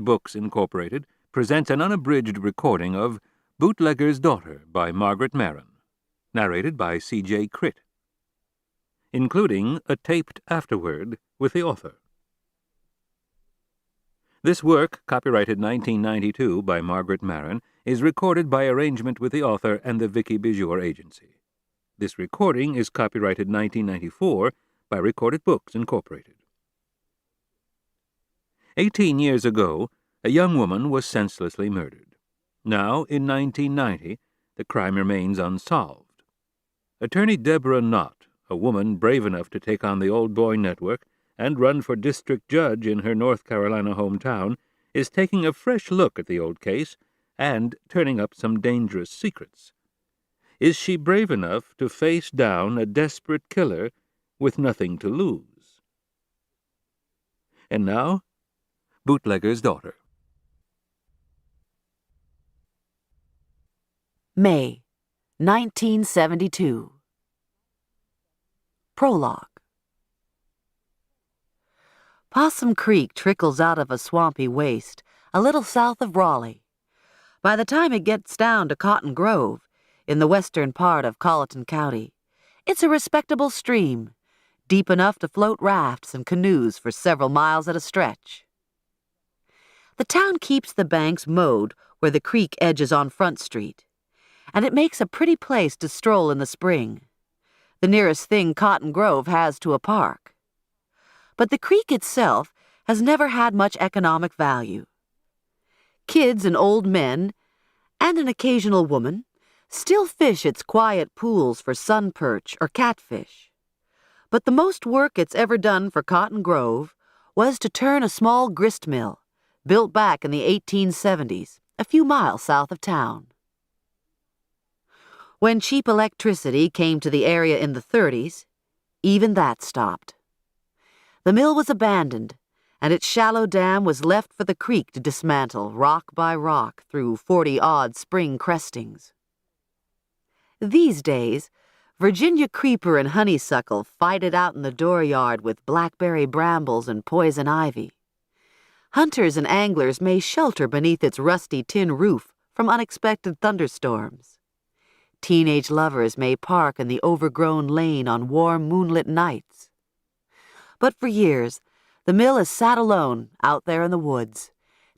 Books, Incorporated presents an unabridged recording of Bootlegger's Daughter by Margaret Maron, narrated by C.J. Critt, including a taped afterword with the author. This work, copyrighted 1992 by Margaret Maron, is recorded by arrangement with the author and the Vicky Bijou Agency. This recording is copyrighted 1994 by Recorded Books, Incorporated. 18 years ago, a young woman was senselessly murdered. Now, in 1990, the crime remains unsolved. Attorney Deborah Knott, a woman brave enough to take on the Old Boy Network and run for district judge in her North Carolina hometown, is taking a fresh look at the old case and turning up some dangerous secrets. Is she brave enough to face down a desperate killer with nothing to lose? And now, Bootlegger's Daughter. May, 1972. Prologue. Possum Creek trickles out of a swampy waste a little south of Raleigh. By the time it gets down to Cotton Grove, in the western part of Colleton County, it's a respectable stream, deep enough to float rafts and canoes for several miles at a stretch. The town keeps the banks mowed where the creek edges on Front Street, and it makes a pretty place to stroll in the spring. The nearest thing Cotton Grove has to a park. But the creek itself has never had much economic value. Kids and old men, and an occasional woman, still fish its quiet pools for sun perch or catfish. But the most work it's ever done for Cotton Grove was to turn a small grist mill, built back in the 1870s, a few miles south of town. When cheap electricity came to the area in the 30s, even that stopped. The mill was abandoned, and its shallow dam was left for the creek to dismantle rock by rock through 40-odd spring crestings. These days, Virginia creeper and honeysuckle fight it out in the dooryard with blackberry brambles and poison ivy. Hunters and anglers may shelter beneath its rusty tin roof from unexpected thunderstorms. Teenage lovers may park in the overgrown lane on warm moonlit nights. But for years, the mill has sat alone out there in the woods,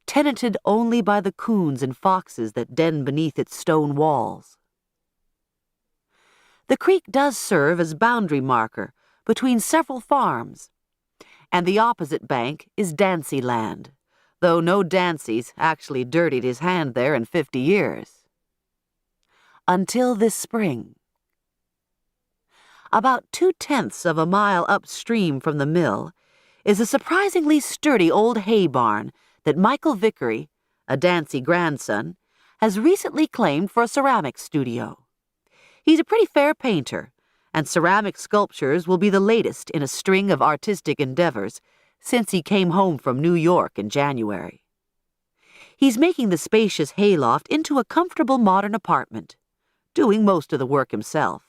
tenanted only by the coons and foxes that den beneath its stone walls. The creek does serve as boundary marker between several farms, and the opposite bank is Dancy land, though no Dancy's actually dirtied his hand there in 50 years. Until this spring. About 2/10 of a mile upstream from the mill is a surprisingly sturdy old hay barn that Michael Vickery, a Dancy grandson, has recently claimed for a ceramics studio. He's a pretty fair painter, and ceramic sculptures will be the latest in a string of artistic endeavors since he came home from New York in January. He's making the spacious hayloft into a comfortable modern apartment, doing most of the work himself.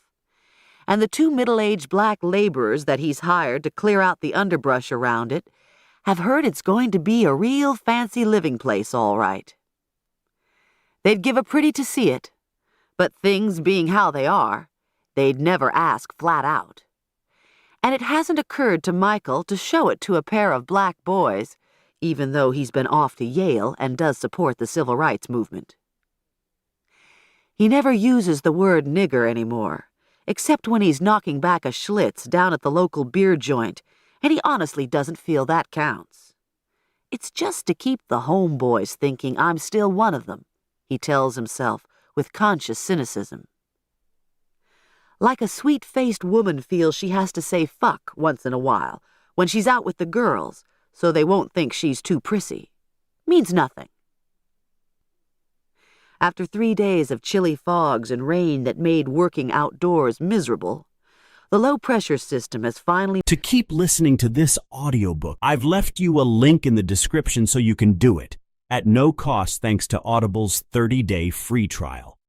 And the 2 middle-aged black laborers that he's hired to clear out the underbrush around it have heard it's going to be a real fancy living place, all right. They'd give a pretty to see it, but things being how they are, they'd never ask flat out. And it hasn't occurred to Michael to show it to a pair of black boys, even though he's been off to Yale and does support the civil rights movement. He never uses the word nigger anymore, except when he's knocking back a Schlitz down at the local beer joint, and he honestly doesn't feel that counts. It's just to keep the homeboys thinking I'm still one of them, he tells himself with conscious cynicism. Like a sweet-faced woman feels she has to say fuck once in a while when she's out with the girls so they won't think she's too prissy. Means nothing. After 3 days of chilly fogs and rain that made working outdoors miserable, the low-pressure system has finally... To keep listening to this audiobook, I've left you a link in the description so you can do it, at no cost thanks to Audible's 30-day free trial.